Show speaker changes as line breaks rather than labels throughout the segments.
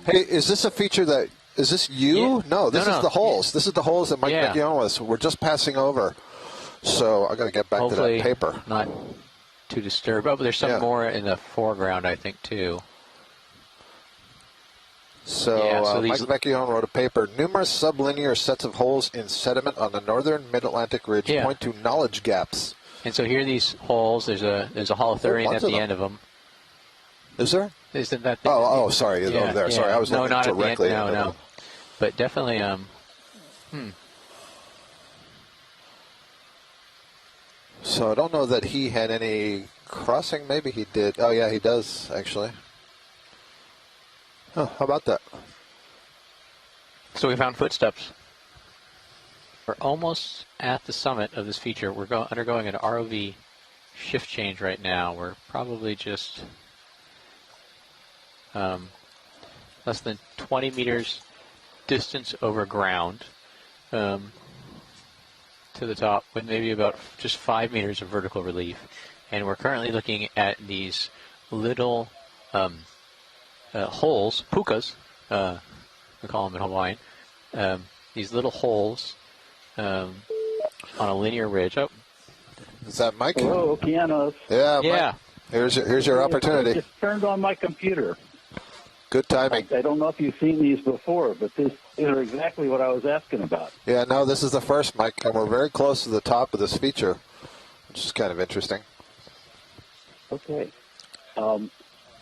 Hey, is this a feature that, is this you?
Yeah.
No, this is the holes.
Yeah.
This is the holes that Mike Vecchione was. We're just passing over. So I'm going to get back to that paper.
Not too disturbed. Oh, but there's some more in the foreground, I think, too.
So, Mike Vecchione wrote a paper, numerous sublinear sets of holes in sediment on the northern mid-Atlantic ridge point to knowledge gaps.
And so here are these holes. There's a holothurian at the end of them.
Is there?
Isn't that
sorry, over there. Sorry, I was looking directly at
no. But definitely,
So I don't know that he had any crossing. Maybe he did. Oh, yeah, he does, actually. Oh, how about that?
So we found footsteps. We're almost at the summit of this feature. We're undergoing an ROV shift change right now. We're probably just less than 20 meters distance over ground to the top, with maybe about just 5 meters of vertical relief. And we're currently looking at these little holes, pukas, we call them in Hawaiian, these little holes on a linear ridge. Oh,
is that Mike?
Hello, Keanos.
Yeah,
yeah.
Mike. Here's your opportunity.
I just turned on my computer.
Good timing.
I don't know if you've seen these before, but these are exactly what I was asking about.
Yeah, no, this is the first, Mike, and we're very close to the top of this feature, which is kind of interesting.
Okay.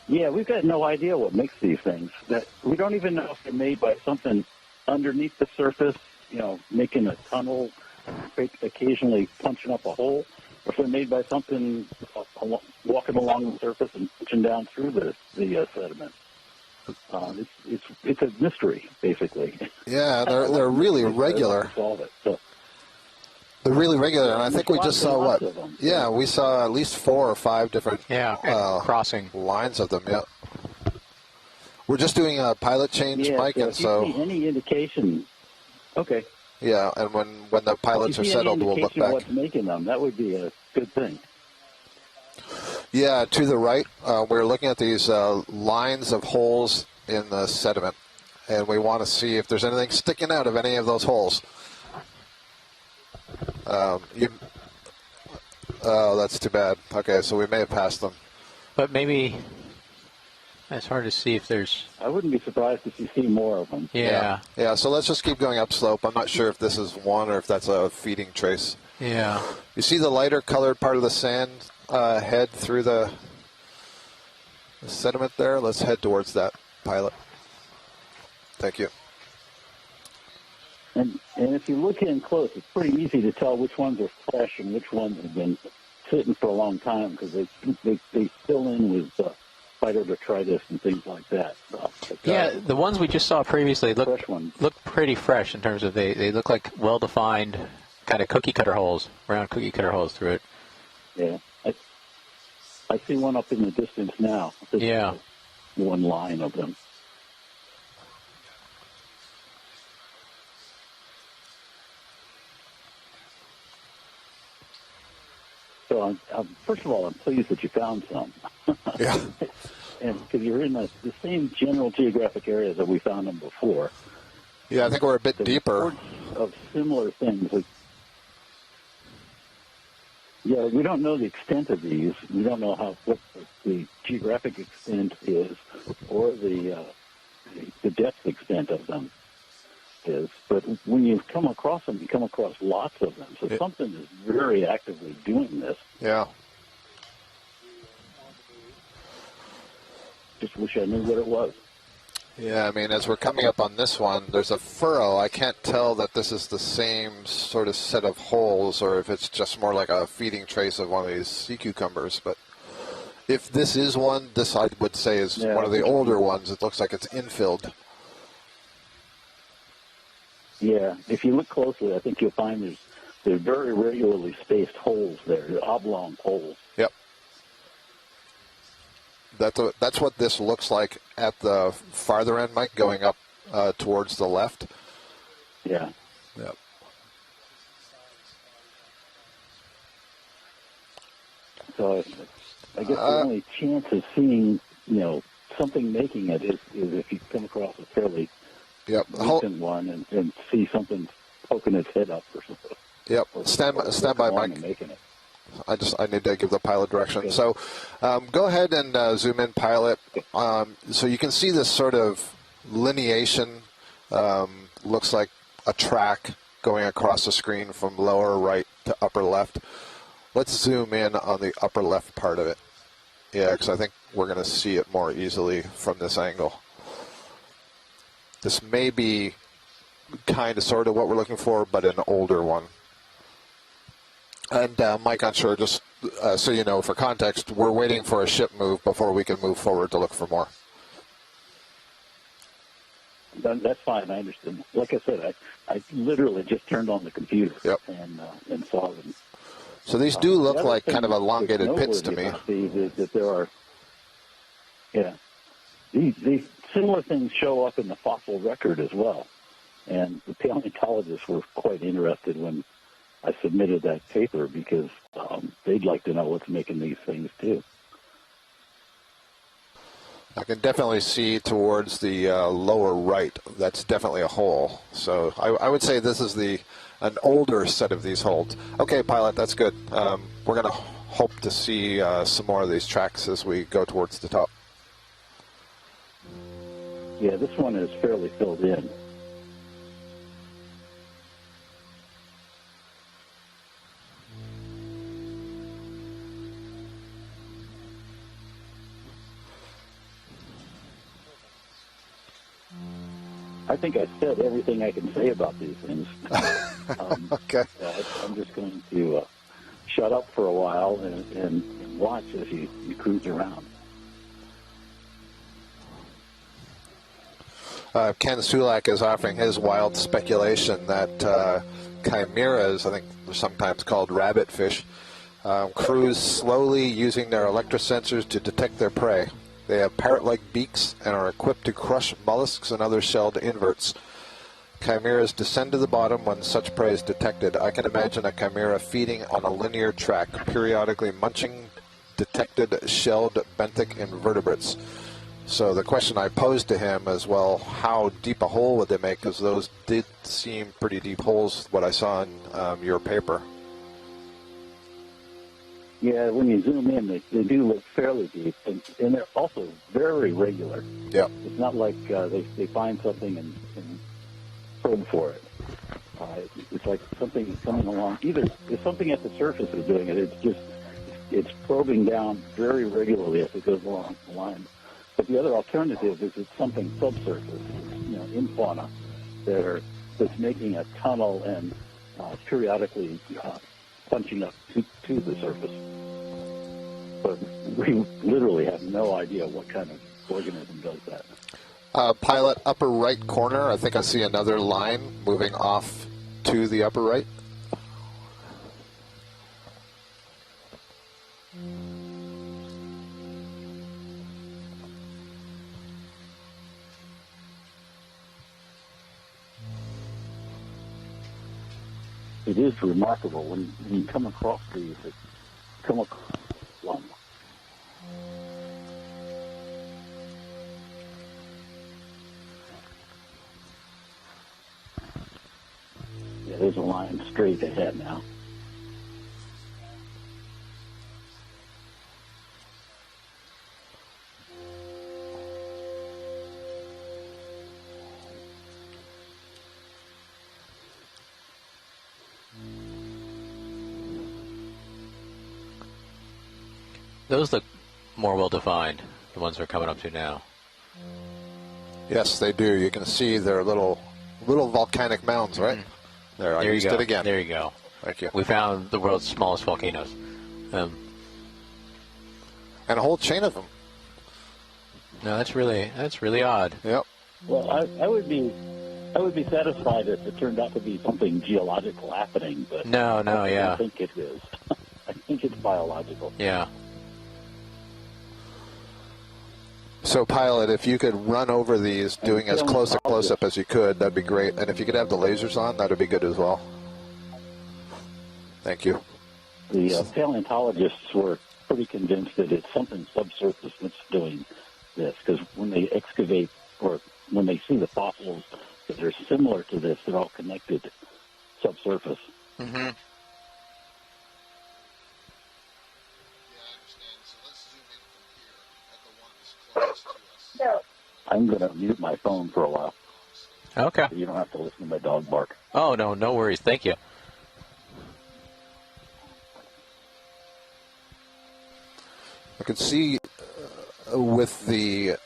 Yeah, we've got no idea what makes these things. That we don't even know if they're made by something underneath the surface, making a tunnel, occasionally punching up a hole, or if they're made by something walking along the surface and punching down through the sediment. It's a mystery, basically.
Yeah, they're really regular.
Solve it. So,
they're really regular, and I think we just saw what? Yeah, we saw at least 4 or 5 different
crossing
lines of them. Yeah, we're just doing a pilot change, Mike,
so
and so
if you see any indication. Okay.
Yeah, and when the pilots are settled, we'll look back.
What's making them? That would be a good thing.
Yeah, to the right, we're looking at these lines of holes in the sediment, and we want to see if there's anything sticking out of any of those holes. Oh, that's too bad. Okay, so we may have passed them.
But maybe it's hard to see if there's...
I wouldn't be surprised if you see more of them.
Yeah.
Yeah, so let's just keep going upslope. I'm not sure if this is one or if that's a feeding trace.
Yeah.
You see the lighter colored part of the sand head through the sediment there? Let's head towards that, pilot. Thank you.
And if you look in close, it's pretty easy to tell which ones are fresh and which ones have been sitting for a long time, because they fill in with phytodetritus and things like that.
Yeah, the ones we just saw previously look pretty fresh in terms of they look like well-defined kind of cookie cutter holes, round cookie cutter holes through it.
Yeah, I see one up in the distance now.
Yeah,
one line of them. So, first of all, I'm pleased that you found some.
Yeah.
And because you're in the same general geographic areas that we found them before.
Yeah, I think we're a bit deeper.
Of similar things. Yeah, we don't know the extent of these. We don't know what the geographic extent is, or the depth extent of them is. But when you come across them, you come across lots of them. So something is very actively doing this.
Yeah.
Just wish I knew what it was.
Yeah, I mean, as we're coming up on this one, there's a furrow. I can't tell that this is the same sort of set of holes, or if it's just more like a feeding trace of one of these sea cucumbers. But if this is one, this I would say is one of the older ones. It looks like it's infilled.
Yeah, if you look closely, I think you'll find there's very regularly spaced holes there, oblong holes.
Yep. That's what this looks like at the farther end, Mike, going up towards the left.
Yeah.
Yep.
So I guess the only chance of seeing, something making it is if you come across a fairly recent one and see something poking its head up or something.
Yep. Stand by, Mike.
Making it.
I need to give the pilot direction. Okay. So go ahead and zoom in, pilot. So you can see this sort of lineation. Looks like a track going across the screen from lower right to upper left. Let's zoom in on the upper left part of it. Yeah, because I think we're going to see it more easily from this angle. This may be kind of sort of what we're looking for, but an older one. And Mike, I'm sure, just so you know, for context, we're waiting for a ship move before we can move forward to look for more.
That's fine. I understand. Like I said, I literally just turned on the computer and saw them.
So these do look like
thing
kind of elongated pits to
noteworthy
me.
about these is that there are, these similar things show up in the fossil record as well. And the paleontologists were quite interested when I submitted that paper because they'd like to know what's making these things too.
I can definitely see towards the lower right. That's definitely a hole. So I would say this is an older set of these holes. Okay, pilot, that's good. We're going to hope to see some more of these tracks as we go towards the top.
Yeah, this one is fairly filled in. I think I said everything I can say about these things.
Okay.
I'm just going to shut up for a while and watch as you cruise around.
Ken Sulak is offering his wild speculation that chimeras, I think they're sometimes called rabbitfish, cruise slowly using their electrosensors to detect their prey. They have parrot-like beaks and are equipped to crush mollusks and other shelled inverts. Chimeras descend to the bottom when such prey is detected. I can imagine a chimera feeding on a linear track, periodically munching detected shelled benthic invertebrates. So the question I posed to him is, well, how deep a hole would they make? Because those did seem pretty deep holes, what I saw in your paper.
Yeah, when you zoom in, they do look fairly deep, and they're also very regular.
Yeah.
It's not like they find something and probe for it. It's like something is coming along. Either if something at the surface is doing it, it's probing down very regularly as it goes along the line. But the other alternative is it's something subsurface, in fauna, that's making a tunnel and periodically punching up to the surface. But we literally have no idea what kind of organism does that.
Pilot, upper right corner, I think I see another line moving off to the upper right.
It is remarkable when you come across these. Come across one. Yeah, there's a line straight ahead now.
Those look more well-defined, the ones we're coming up to now.
Yes, they do. You can see they're little volcanic mounds, right?
Mm-hmm.
There, I used it again.
There you go.
Thank you.
We found the world's smallest volcanoes.
And a whole chain of them.
No, that's really odd.
Yep.
Well, I would be satisfied if it turned out to be something geological happening, but
No, yeah.
I think it is. I think it's biological.
Yeah.
So, pilot, if you could run over these, doing as close a close-up as you could, that'd be great. And if you could have the lasers on, that'd be good as well. Thank you.
The paleontologists were pretty convinced that it's something subsurface that's doing this, because when they excavate or when they see the fossils that are similar to this, they're all connected subsurface.
Mm-hmm.
I'm going to mute my phone for a while.
Okay.
So you don't have to listen to my dog bark.
Oh, no worries. Thank you.
I can see with the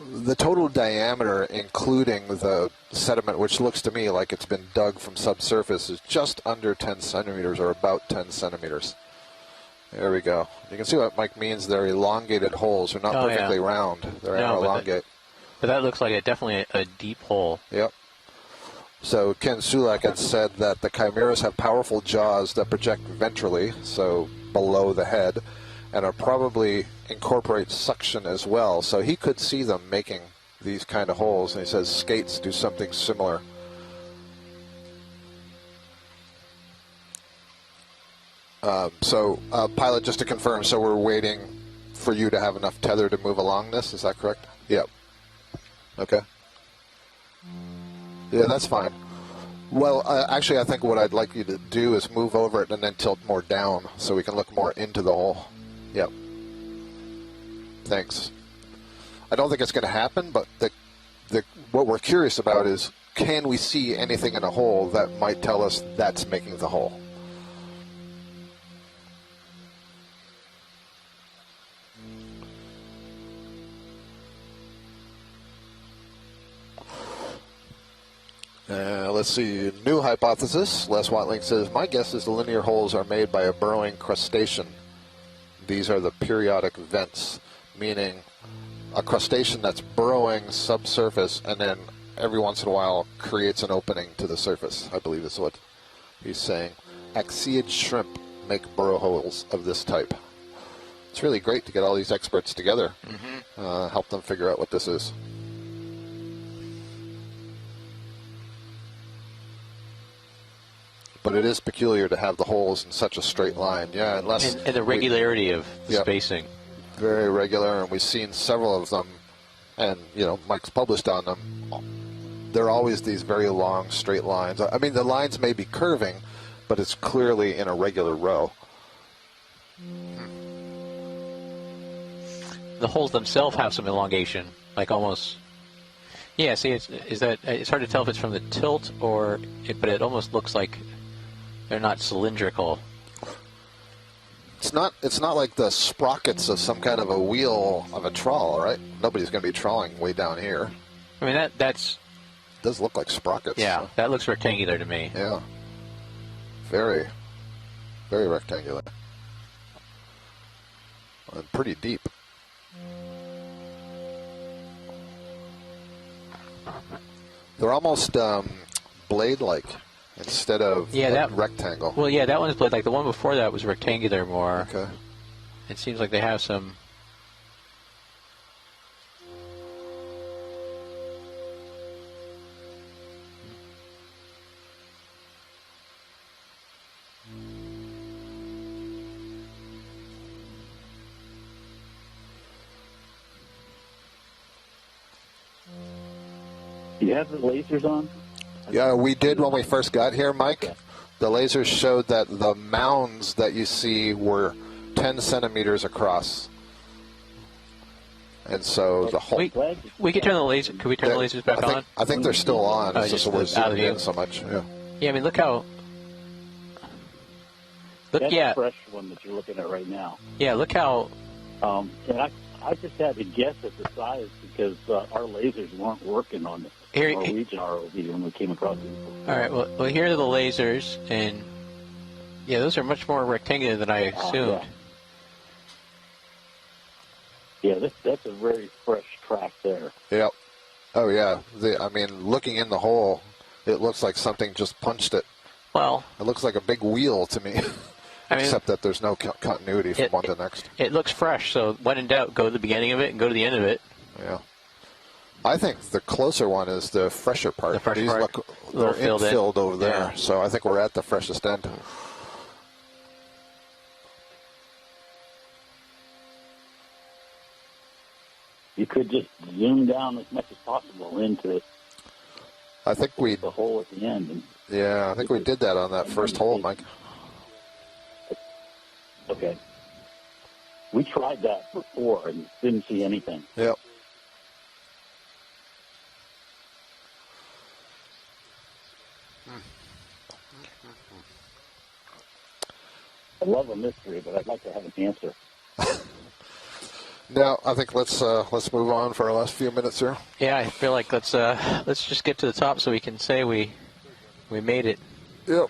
The total diameter, including the sediment, which looks to me like it's been dug from subsurface, is just under 10 centimeters, or about 10 centimeters. There we go. You can see what Mike means. They're elongated holes. They're not perfectly round. They're elongate.
But that looks like definitely a deep hole.
Yep. So Ken Sulak had said that the chimeras have powerful jaws that project ventrally, so below the head, and are probably incorporate suction as well. So he could see them making these kind of holes, and he says skates do something similar. Pilot, just to confirm, so we're waiting for you to have enough tether to move along this, is that correct? Yep. Okay. Yeah, that's fine. Well, actually, I think what I'd like you to do is move over it and then tilt more down so we can look more into the hole. Yep. Thanks. I don't think it's going to happen, but what we're curious about is, can we see anything in a hole that might tell us that's making the hole? Let's see. New hypothesis. Les Watling says, my guess is the linear holes are made by a burrowing crustacean. These are the periodic vents, meaning a crustacean that's burrowing subsurface and then every once in a while creates an opening to the surface, I believe is what he's saying. Axiid shrimp make burrow holes of this type. It's really great to get all these experts together, help them figure out what this is. But it is peculiar to have the holes in such a straight line. Yeah, unless...
And the regularity of the spacing.
Very regular, and we've seen several of them, and, you know, Mike's published on them. They're always these very long, straight lines. I mean, the lines may be curving, but it's clearly in a regular row.
The holes themselves have some elongation, like almost... Yeah, see, it's hard to tell if it's from the tilt but it almost looks like they're not cylindrical.
It's not like the sprockets of some kind of a wheel of a trawl, right? Nobody's going to be trawling way down here.
I mean, that's...
It does look like sprockets.
Yeah,
so.
That looks rectangular to me.
Yeah. Very, very rectangular. And pretty deep. They're almost blade-like instead of rectangle.
Well, yeah, that one's blade-like. The one before that was rectangular more.
Okay.
It seems like they have some...
Do you have the lasers on?
Yeah, we did when we first got here, Mike. Okay. The lasers showed that the mounds that you see were 10 centimeters across. And so the whole...
We can turn the laser... Could we turn the lasers back on?
I think they're still on. It's just we're zooming in so much.
Yeah, I mean, look how...
That's the fresh one that you're looking at right now.
Yeah, look how...
And I just had to guess at the size because our lasers weren't working on the Norwegian ROV when we came across it.
All right, well, here are the lasers, and yeah, those are much more rectangular than I assumed.
Yeah, that's a very fresh track there.
Yep. Oh, yeah. I mean, looking in the hole, it looks like something just punched it.
Well...
It looks like a big wheel to me. Except that there's no continuity from one to the next.
It looks fresh, so when in doubt, go to the beginning of it and go to the end of it.
Yeah. I think the closer one is the fresher part.
The fresh part.
They're infilled over there, so I think we're at the freshest end.
You could just zoom down as much as possible into the hole at the end.
Yeah, I think we did that on that first hole, Mike.
Okay. We tried that before and didn't see anything.
Yep.
I love a mystery, but I'd like to have an answer.
No, I think let's move on for our last few minutes here.
Yeah, I feel like let's just get to the top so we can say we made it.
Yep.